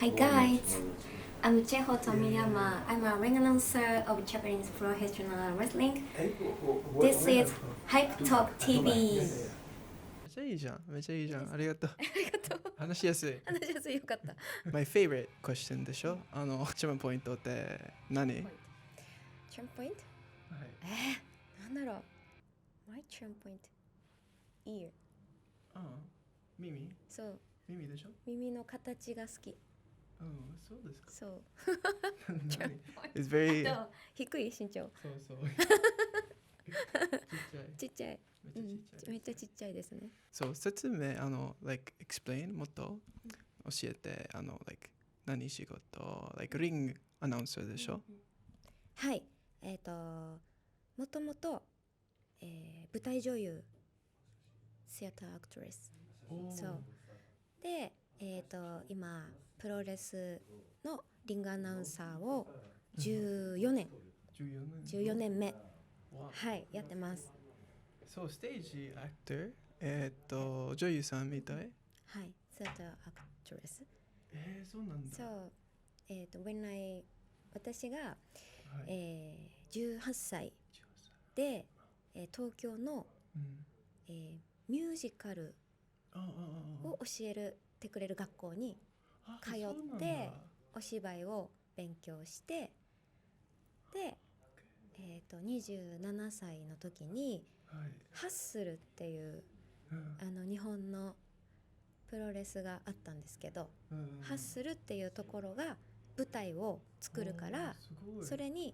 Hi guys, I'm Cheho Tomiyama. I'm a ring announcer of Japanese professional wrestling. This is Hype Talk TV. めっちゃいいじゃん。めっちゃいいじゃん。ありがとう。ありがとう。話しやすい。話しやすいよかった。My favorite question でしょ。一番ポイントって何？チャンポイント？はい。なんだろう。My charm point ear。耳？そう。耳でしょ。耳の形が好き。そうですか。そう。何？ It's very 低い身長。そうそう。ちっちゃい。めっちゃちっちゃいですね。そう、説明like explain もっと教えてlike 何仕事 like リングアナウンサーでしょ。はい。もともと舞台女優、シアターアクトレス。そう。で、今プロレスのリングアナウンサーを14年目はいやってます。そう、ステージアクター女優さんみたい。はい、シアターアクトレス。そうなんだ。そう、私が、18歳で、東京の、ミュージカルを教えてくれる学校に通ってお芝居を勉強して、で、27歳の時にハッスルっていう日本のプロレスがあったんですけど、ハッスルっていうところが舞台を作るから、それに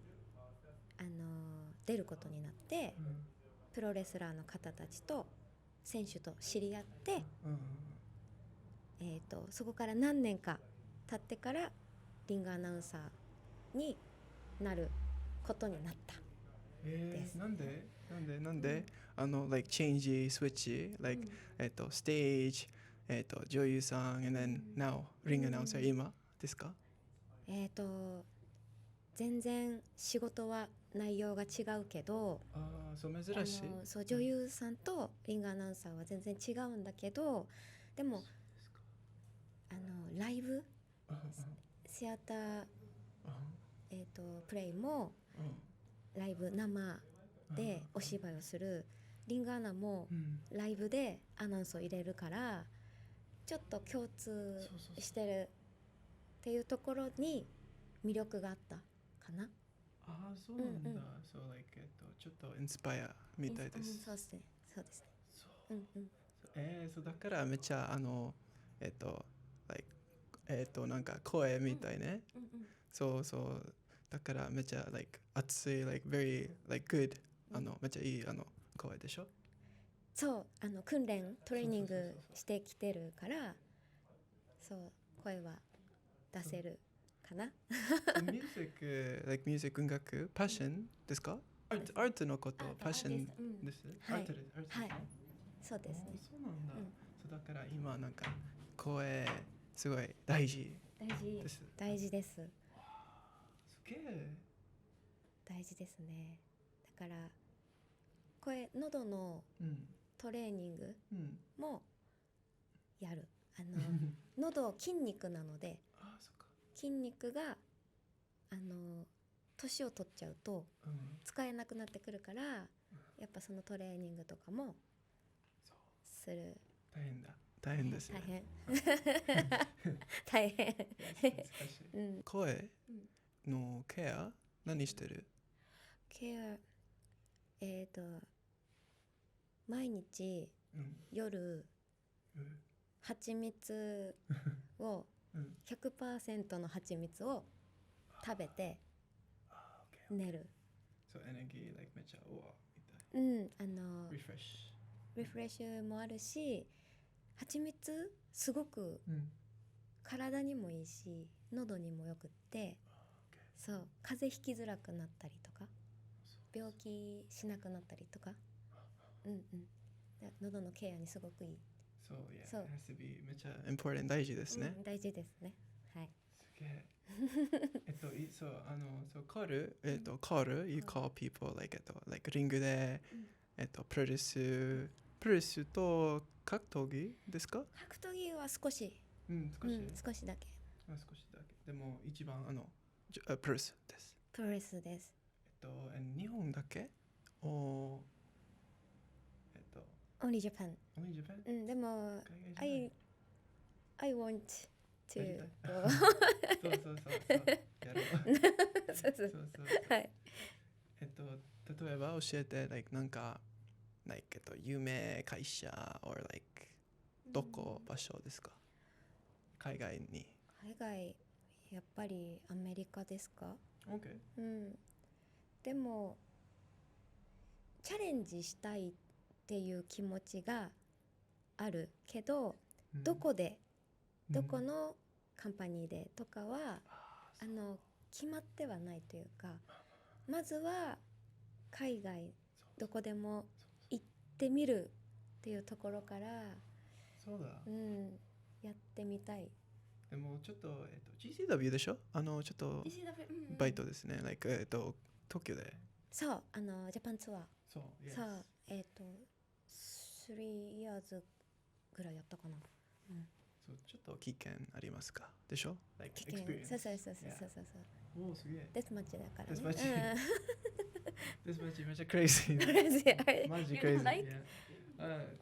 出ることになって、プロレスラーの方たちと選手と知り合って、そこから何年か経ってからリングアナウンサーになることになったです。なんでlike change switch like stage 女優さん and then now ring announcer 今ですか？全然仕事は内容が違うけど、そう珍しい。そう女優さんとリングアナウンサーは全然違うんだけど、でもライブシアター、プレイもライブ生でお芝居をする、リングアナもライブでアナウンスを入れるから、ちょっと共通してるっていうところに魅力があったかな。そうなんだ。そう、like ちょっとインスパイアみたいです。そうですね。そうですね。そうだからめっちゃlike なんか声みたいね。そうだからめっちゃ like 熱い like very like good めっちゃいい声でしょ。そう訓練トレーニングしてきてるから、そう声は出せるかな。ミュージック like ミュージック音楽パッションですか？アートのことパッションです。アートです。はい。そうですね。そうなんだ。そうだから今なんか声すごい大事です。大事です。すげえ。大事ですね。だから喉のトレーニングもやる。喉筋肉なので、筋肉が年を取っちゃうと使えなくなってくるから、やっぱそのトレーニングとかもする。大変ですね。大変。声のケア何してる？ケア毎日夜蜂蜜を100% の蜂蜜を食べて寝る。そうエネルギー like めっちゃみたい。リフレッシュもあるし、蜂蜜すごく体にもいいし喉にもよくって、そう風邪ひきづらくなったりとか病気しなくなったりとか、喉のケアにすごくいい。そう、it has to be めっちゃ important 大事ですね。大事ですね。はい。すげえ。そうコール you call people like リングでプロレスと格闘技ですか？格闘技は少しだけ。少しだけ。でも一番プレスです。プレスです。日本だけおOnly Japan。Only Japan？ うん、でも、海外じゃない I want to やり go そうやろう。そうそうはい。例えば教えて、なんか、有名会社 or どこ場所ですか？海外に。海外、やっぱりアメリカですか？ OK。うん。でも、チャレンジしたいっていう気持ちがあるけど、どこで、どこのカンパニーでとかは、決まってはないというか、まずは海外どこでも行ってみるっていうところから、そうだ。やってみたい。でもちょっと、GCW でしょ？ちょっと GCW、バイトですね。東京で。そう、ジャパンツアー。そう、さあ、3 years ぐらいやったかな。そうちょっと危険ありますか？でしょ？危険。そう。おお、すげえ。デスマッチだからね。デスマッチ。デスマッチめっちゃクレイジー。クレイジー。マジクレイジー。Like？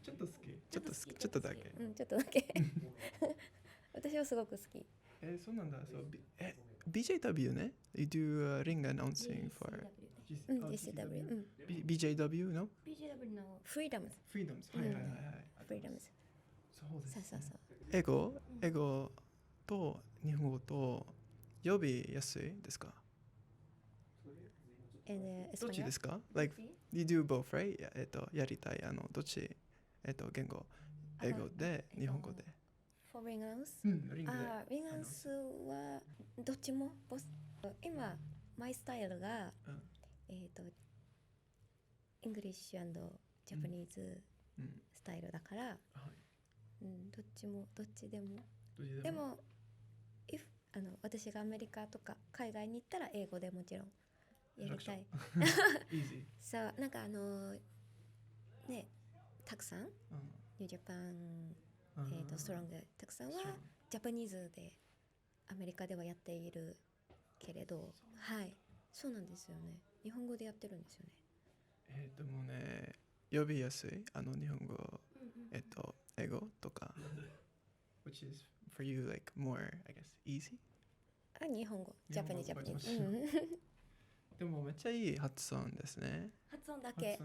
ちょっと好き。ちょっとだけ。ちょっとだけ。私はすごく好き。そうなんだ。そう。BJW ね。You do ring announcing for GCW。BJW の BJW の Freedoms。はい。Freedoms。そうです。そう。英語と日本語と呼びやすいですか？どっちですか？ You do both, right? やりたいどっち言語英語で日本語で。For ring announce？リングで。ring announce はどっちも。今マイスタイルがイングリッシュ&ジャパニーズスタイルだから、どっちでも。でも私がアメリカとか海外に行ったら英語でもちろんやりたい。そう、なんかね、たくさん、ニュージャパン、ストロングたくさんはジャパニーズでアメリカではやっているけれど、はい、そうなんですよね。日本語でやってるんですよね。でもね、呼びやすい日本語、英語とか。Which is for you more, I guess, easy? 日本語、ジャパニーズ。でもめっちゃいい発音ですね。発音だけ。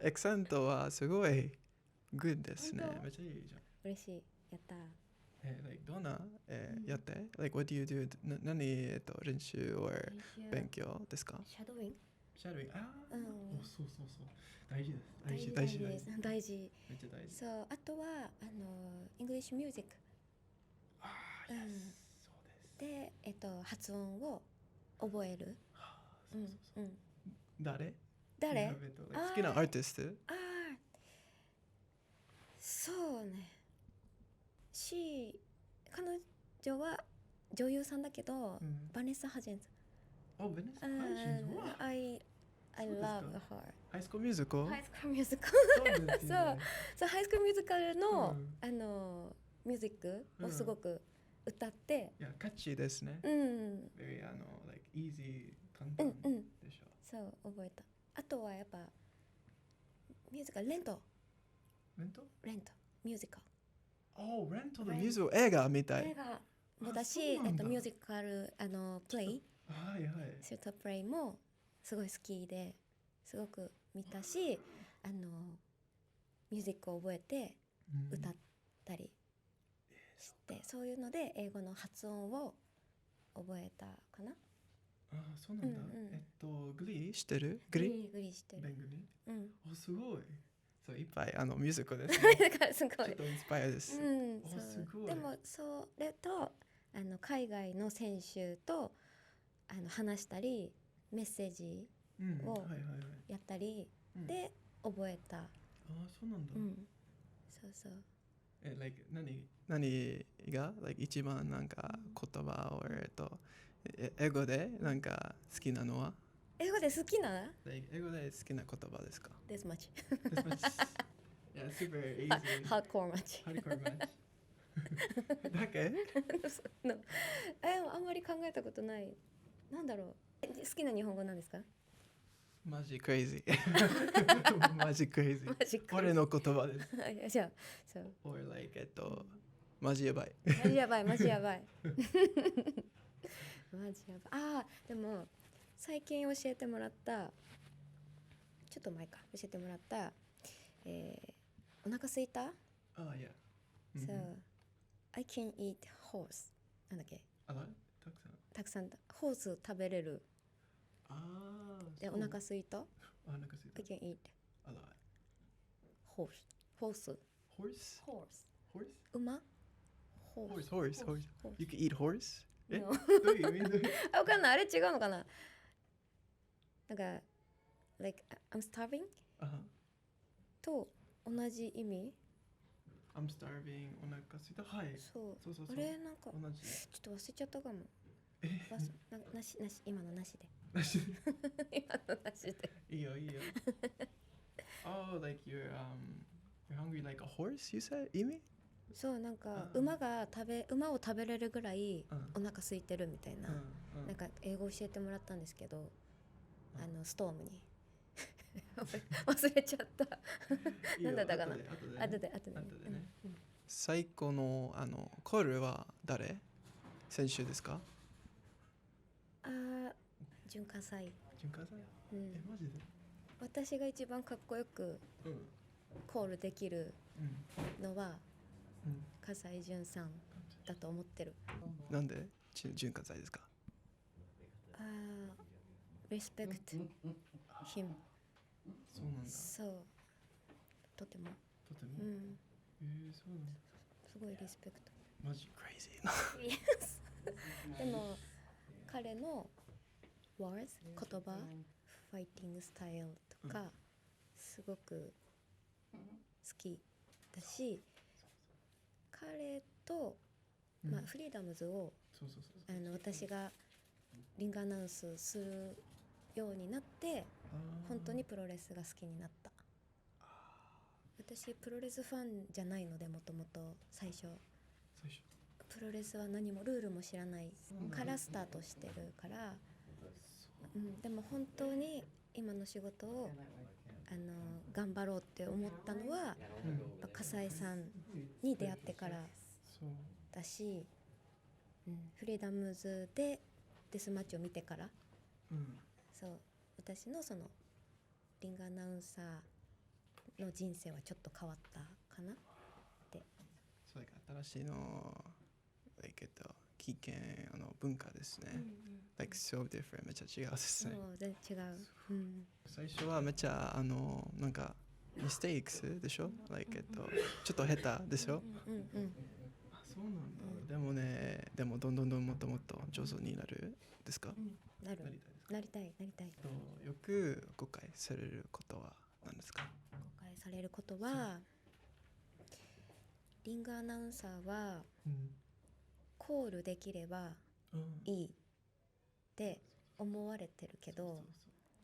エクセントはすごいグッですね。めっちゃいいじゃん。嬉しい。やった。どんなやって what do you do? 何練習 or 勉強ですか？シャドーイング。そう。大事です。大事。めっちゃ大事。そう、あとはイングリッシュミュージック。そうです。で、発音を覚える。誰？好きなアーティスト？そうね。彼女は女優さんだけど、バネッサ・ハジェンズ。バネッサ・ハジェンズ。I love her。ハイスクールミュージカル？そう、ハイスクールミュージカルのミュージックをすごく歌って。いや、キャッチーですね。very easy 簡単でしょ。そう、覚えた。あとはやっぱミュージカルレントミュージカル。レントのミュージカル映画みたい。映画もだし、ミュージカルプレイ、シュートプレイもすごい好きですごく見たし、ミュージックを覚えて歌ったりして、そういうので英語の発音を覚えたかな。そうなんだ。グリーしてる？グリーしてる。すごい。そういっぱいミュージカルですね。すごい。ちょっとインスパイアです。すごい。でもそれと海外の選手と話したりメッセージをやったりで覚えた。そうなんだ。そう。何が一番なんか言葉を英語でなんか好きなのは？英語で好きな？英語で好きな言葉ですか？ This much. Yeah, super easy. Hardcore much. だけのあんまり考えたことない。なんだろう。好きな日本語なんですか？マジクレイジー。マジクレイジー。マジか。俺の言葉です。じゃあ、そう。or like マジやばい。マジやばい、マジやばい。マジやばい。ああ、でも最近教えてもらった、ちょっと前か、教えてもらった、お腹すいた？ yeah. So, I can eat horse. なんだっけ？あら、たくさん。たくさんホース食べれる。で、お腹すいた？お腹すいた。 I can eat あら。horse. ホース。horse? horse. horse? 馬？ horse. You can eat horse? え？ No. どういう意味？わかんない。あれ違うのかな？なんか like I'm starving と同じ意味。 I'm starving お腹すいた。はい。そう。そう。あれなんか同じ。ちょっと忘れちゃったかも。なし今のなしで。今のなしで。いいよ。Oh, like you're hungry like a horse, you said? 意味？そう、なんか馬を食べれるぐらいお腹空いてるみたいな、なんか英語教えてもらったんですけど、ストームに忘れちゃった。なんだったかな。後でね。最高のコールは誰？選手ですか？潤滑祭。マジで？私が一番かっこよくコールできるのは笠井潤さんだと思ってる。なんで潤滑祭ですか？Respect him。そうなんだ。そう。とても。そうなんだ。すごいリスペクト。マジクレイジーな。でも彼の words 言葉、ファイティングスタイルとかすごく好きだし、彼と、フリーダムズを私がリングアナウンスするようになって本当にプロレスが好きになった。私プロレスファンじゃないので、もともと最初プロレスは何もルールも知らないからスタートしてるから、でも本当に今の仕事を頑張ろうって思ったのは、笠井さんに出会ってからだし、フリーダムズでデスマッチを見てから、そう私のそのリングアナウンサーの人生はちょっと変わったかなって。そう新しいの危険文化ですね。like so different めっちゃ違うですね。全然違う。最初はめっちゃなんかミステイクスでしょ。like ちょっと下手でしょ。そうなんだ。でもどんどんもっともっと上手になるですか？なりたい。よく誤解されることは何ですか？誤解されることは、リングアナウンサーはコールできればいいって思われてるけど、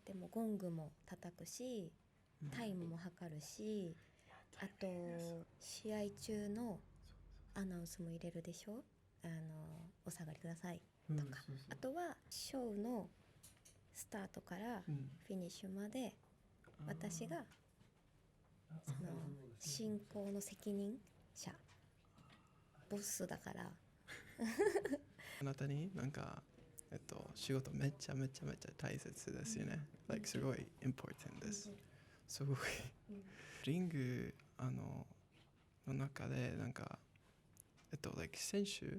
でもゴングも叩くしタイムも測るし、あと試合中のアナウンスも入れるでしょ。お下がりくださいとか、あとはショーのスタートからフィニッシュまで私がその進行の責任者、ボスだから。あなたになんか仕事めちゃ大切ですよね。like すごい important です。すごいリングの中でなんかlike 選手、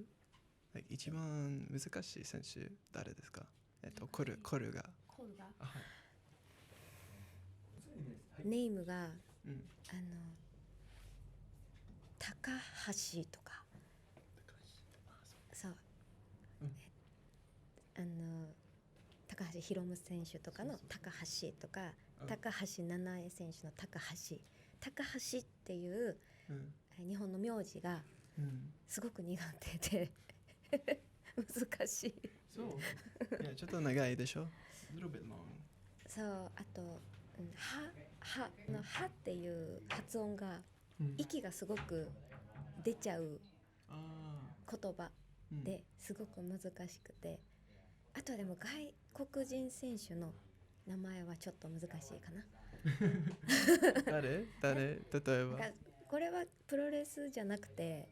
like 一番難しい選手誰ですか？コルがネームが、高橋とか、そう、高橋宏夢選手とかの高橋とか、高橋七重選手の高橋っていう、日本の名字がすごく苦手で難しい。そう。いやちょっと長いでしょ。little bit long。そう、あとはっていう発音が、息がすごく出ちゃう言葉ですごく難しくて、あとはでも外国人選手の名前はちょっと難しいかな。誰例えばこれはプロレスじゃなくて、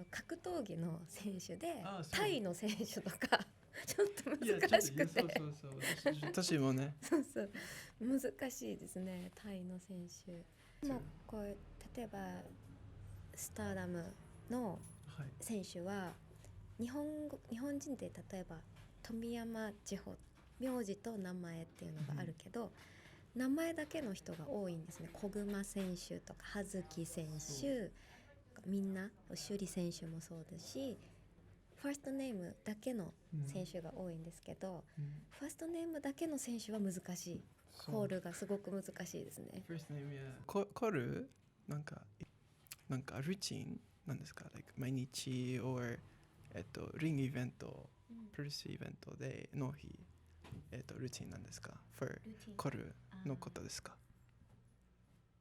格闘技の選手でタイの選手とかちょっと難しくて、私もねそう難しいですね、タイの選手も。こう例えばスターダムの選手は日本人で例えば富山千穂、名字と名前っていうのがあるけど、名前だけの人が多いんですね。小熊選手とか葉月選手、みんな首里選手もそうですし、ファーストネームだけの選手が多いんですけど、ファーストネームだけの選手は難しい。コールがすごく難しいですね。コールなんかルーチンなんですか、like、毎日 or、リングイベント、プロレスイベントでの日、ルーチンなんですか for コールのことですか。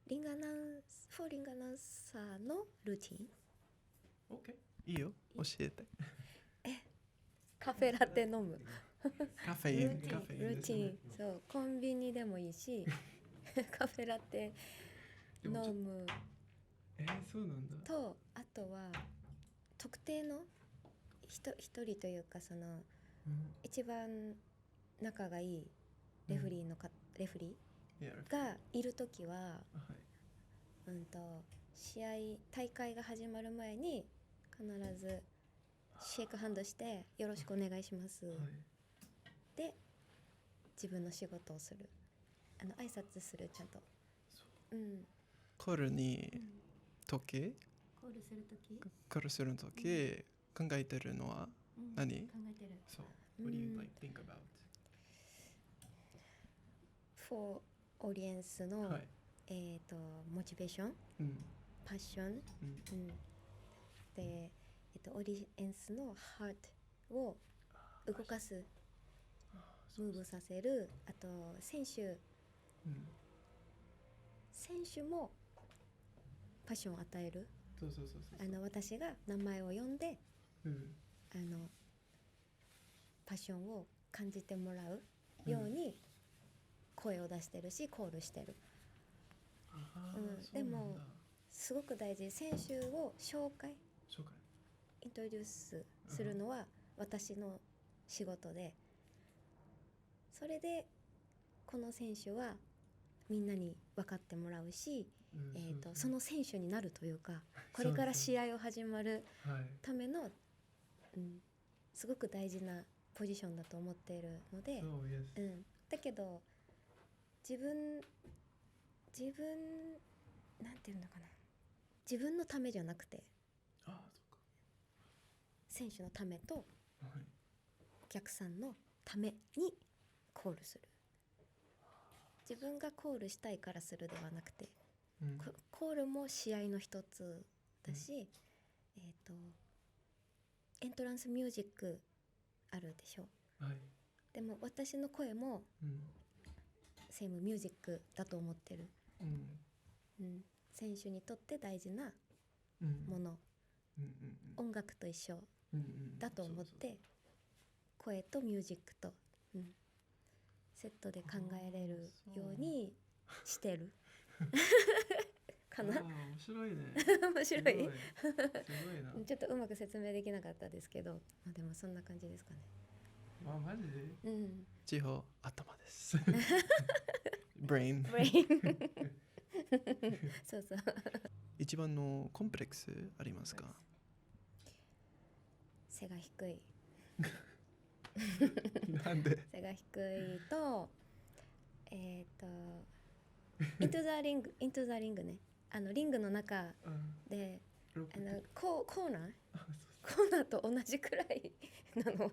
リングアナウンサーのルーティン OK いいよ、教えて。カフェラテ飲むカフェインルーティン、そうコンビニでもいいしカフェラテ飲むそうなんだ。と、あとは特定の一人というか、その、一番仲がいいレフリーがいるときは、大会が始まる前に必ずシェイクハンドしてよろしくお願いします、で自分の仕事をする、挨拶する、ちゃんと。コールにコールするとき考えてるのは何？考えてる。そう。What do you like think about? For オーディエンスの、モチベーション、パッション、で、オーディエンスのハートを動かす、ムーブさせる。あと選手もパッションを与える。私が名前を呼んで、パッションを感じてもらうように声を出してるし、コールしてる。でもすごく大事、選手をイントロデュースするのは私の仕事で、それでこの選手はみんなに分かってもらうし、その選手になるというか、これから試合を始まるための、すごく大事なポジションだと思っているので、だけど自分なんていうのかな、自分のためじゃなくて、選手のためとお客さんのためにコールする。自分がコールしたいからするではなくて、コールも試合の一つだし、エントランスミュージックあるでしょ、でも私の声も、セームミュージックだと思ってる、選手にとって大事なもの、音楽と一緒だと思って、声とミュージックと、セットで考えれるようにしてるかな。面白いね。面白い。すごいな。ちょっとうまく説明できなかったですけど、でもそんな感じですかね。マジで？地方頭です。ブレイン。そう。一番のコンプレックスありますか？背が低い。なんで？背が低いと、イントザリングね。リングの中で、コーナーと同じくらいなの。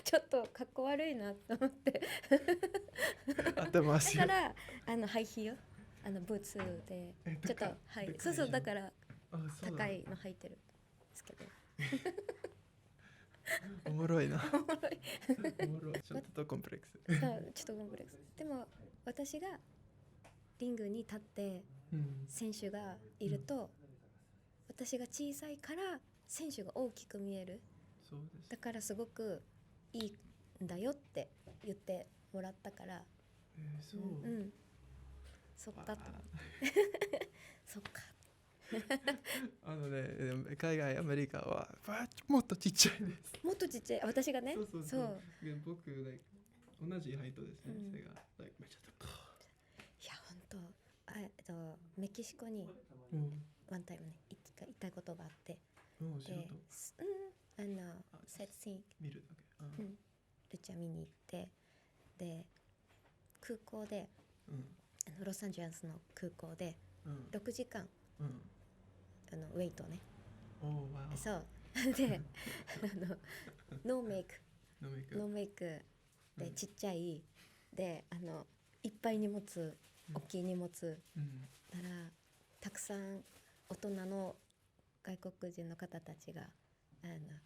ちょっとかっこ悪いなと思って。合ってますよ。だからハイヒール、ブーツでちょっと、はい、そうだから高いの履いてるんですけど。おもろいな。ちょっとコンプレックス。ちょっとコンプレックス。でも私がリングに立って選手がいると、私が小さいから選手が大きく見える。そうです。だからすごくいいんだよって言ってもらったから、そう。そっかとそっか海外アメリカはもっとちっちゃいです。もっとちっちゃい、私がね。そう僕、同じハイトですね。背が、めっちゃ高い。いや本当メキシコにワンタイムね行ったことがあって、でサイトシーン見るだけ、ルチャ見に行って、で空港で、ロサンゼルスの空港で6時間、ウェイトね。そうでノーメイクでちっちゃいでいっぱい荷物、大きい荷物、ならたくさん大人の外国人の方たちが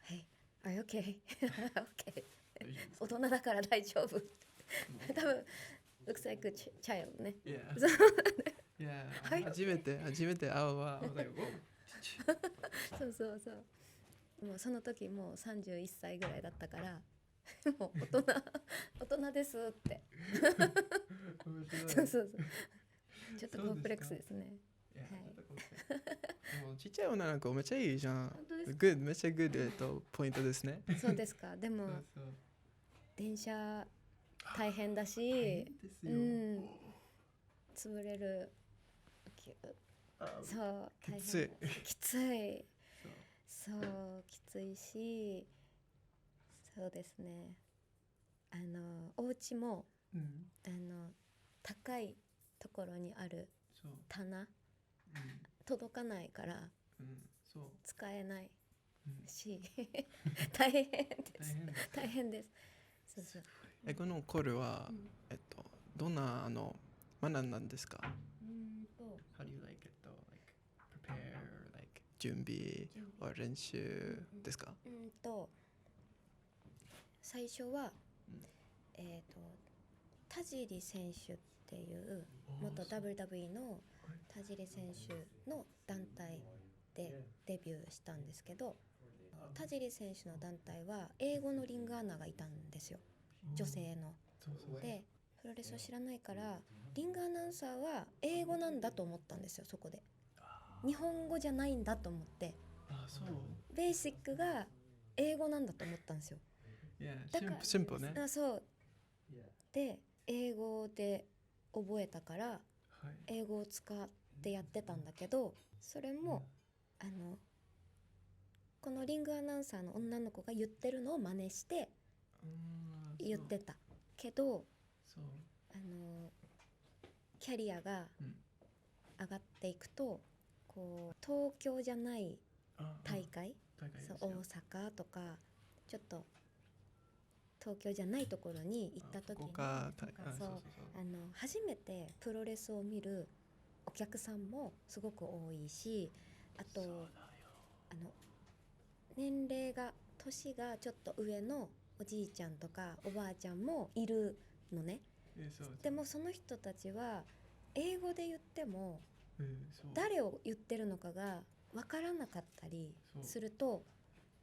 Hey, are you okay? Okay. 大人だから大丈夫多分 looks like a child ね。初めて会うわ。そうもうその時もう31歳ぐらいだったからもう大人ですってそうちょっとコンプレックスですね。ちっちゃい女の子めっちゃいいじゃん。めっちゃグッドポイントですね。そうですか。でも電車大変だし、潰れる。そう大変、きついそうきついし、そうですね。お家も、高いところにある棚、届かないから、使えないし、大変です。そうこのコールは、どんな学んだんですか？ How do you prepare,準備練習ですか？最初は、田尻選手っていう元 WWE の田尻選手の団体でデビューしたんですけど、田尻選手の団体は英語のリングアナがいたんですよ、女性の。でプロレスを知らないからリングアナウンサーは英語なんだと思ったんですよ。そこで日本語じゃないんだと思って、ベーシックが英語なんだと思ったんですよ。だからシンプルね。そうで英語で覚えたから、英語を使ってやってたんだけど、それも、このリングアナウンサーの女の子が言ってるのを真似して言ってたけど、キャリアが上がっていくと、こう東京じゃない大会、大阪とかちょっと東京じゃないところに行った時に初めてプロレスを見るお客さんもすごく多いし、あと年齢が年がちょっと上のおじいちゃんとかおばあちゃんもいるのね。でもその人たちは英語で言っても誰を言ってるのかが分からなかったりすると、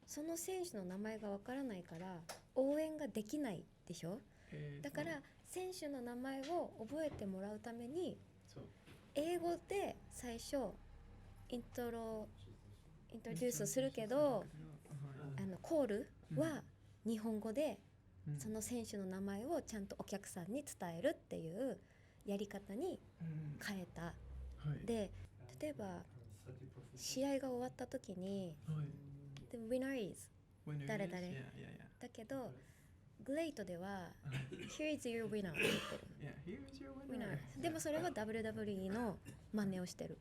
その選手の名前が分からないから応援ができないでしょ。だから選手の名前を覚えてもらうために英語で最初イントロデュースするけど、コールは日本語でその選手の名前をちゃんとお客さんに伝えるっていうやり方に変えた。で例えば試合が終わった時にThe winner is 誰々だけど、グレイトではHere is your winner って言ってる。winner でもそれは WWE の真似をしてる。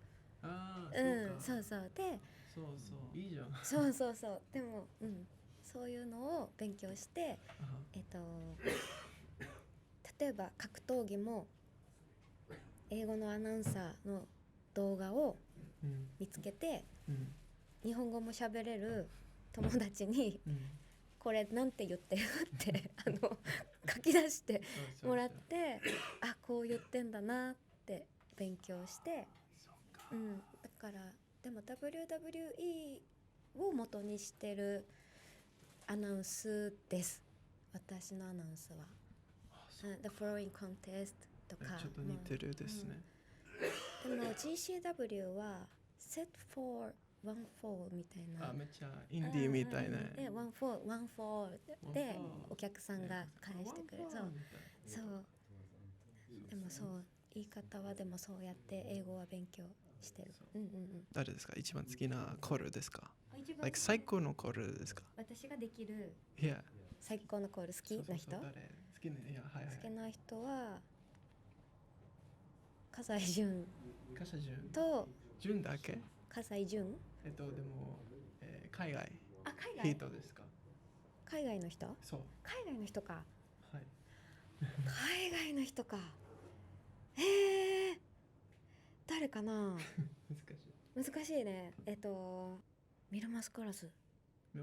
そうでいいじゃん。そうでも、そういうのを勉強して、例えば格闘技も英語のアナウンサーの動画を見つけて、日本語も喋れる友達に、これなんて言ってるって書き出してもらって、あ、こう言ってんだなって勉強して、だからでも WWE を元にしてるアナウンスです。私のアナウンスは。The Following Contest とか。ちょっと似てるですね。でも GCW は Set for One Fall みたいな。めっちゃインディーみたいな。One Fall でお客さんが返してくれる。そう。でもそう、言い方はでもそうやって英語は勉強してる。誰ですか？一番好きなコールですか？最高のコールですか？私ができる Yeah。最高のコール好きな人？好きな人は笠井淳と淳だけ？笠井淳？でも、海外人ですか？海外の人？そう。海外の人か。はい。海外の人か。誰かな？難しいね。ミルマスカラス。レ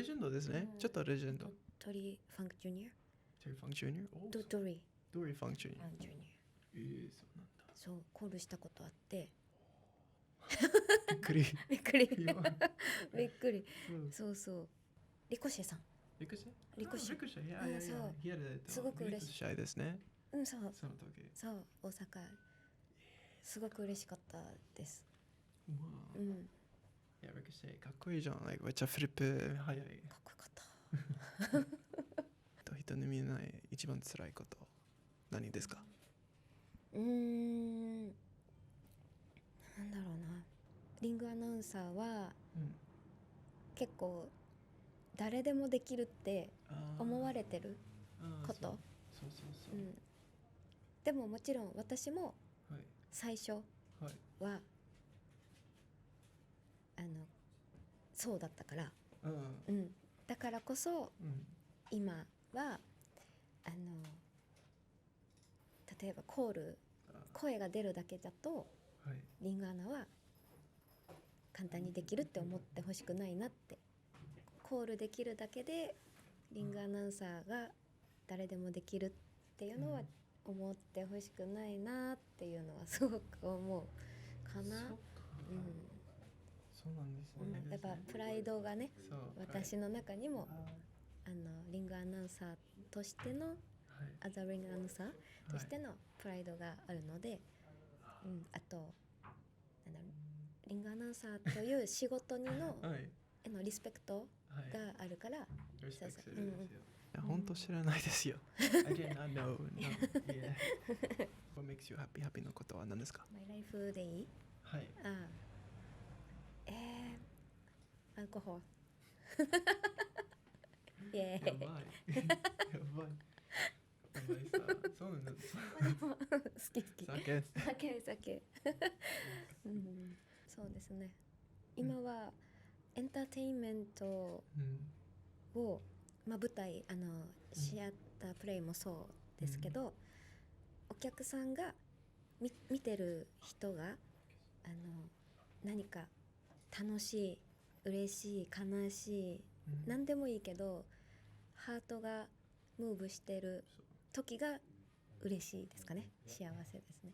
ジェンドですね。ちょっとレジェンド。トリー・ファンク・ジュニア。トリー・ファンク・ジュニア？ドリー・ファンク・ジュニア。そうなんだ。そう、コールしたことあって。びっくり。びっくり。びっくり。そうそう。リコシェさん。リコシェ？リコシェ。そう。すごく嬉しい。試合ですね。そう。そう、大阪。すごく嬉しかったです。リコシェかっこいいじゃん。めっちゃフリップ早い。かっこよかった。人に見えない一番辛いこと何ですか？なんだろうな。リングアナウンサーは、結構誰でもできるって思われてること。でももちろん私も最初は、そうだったから、だからこそ、今は例えばコール、声が出るだけだと、リングアナは簡単にできるって思ってほしくないなって。コールできるだけでリングアナウンサーが誰でもできるっていうのは思ってほしくないなっていうのはすごく思うかな。そうなんですね。やっぱプライドがね、私の中にもリングアナウンサーとしての、アザリングアナウンサーとしてのプライドがあるので、あとなんだろう、リングアナウンサーという仕事にのリスペクトがあるから。本当知らないですよ。I did not know. What makes you happy? Happy のことは何ですか？ My life でいい？はい。アルコホール。やばい。そうなんです。好き。酒。そうですね。今はエンターテインメントを、舞台シアタープレイもそうですけど、お客さんが見てる人が何か楽しい、嬉しい、悲しい、何でもいいけどハートがムーブしてる時が嬉しいですかね。幸せですね。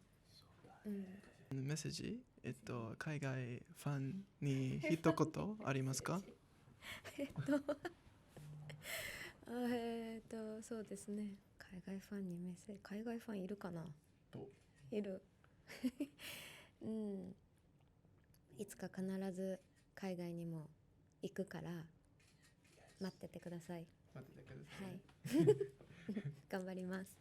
メッセージ、海外ファンに一言ありますか？そうですね。海外ファンにメッセージ。海外ファンいるかな？いる。いつか必ず海外にも行くから待っててください。はい。頑張ります。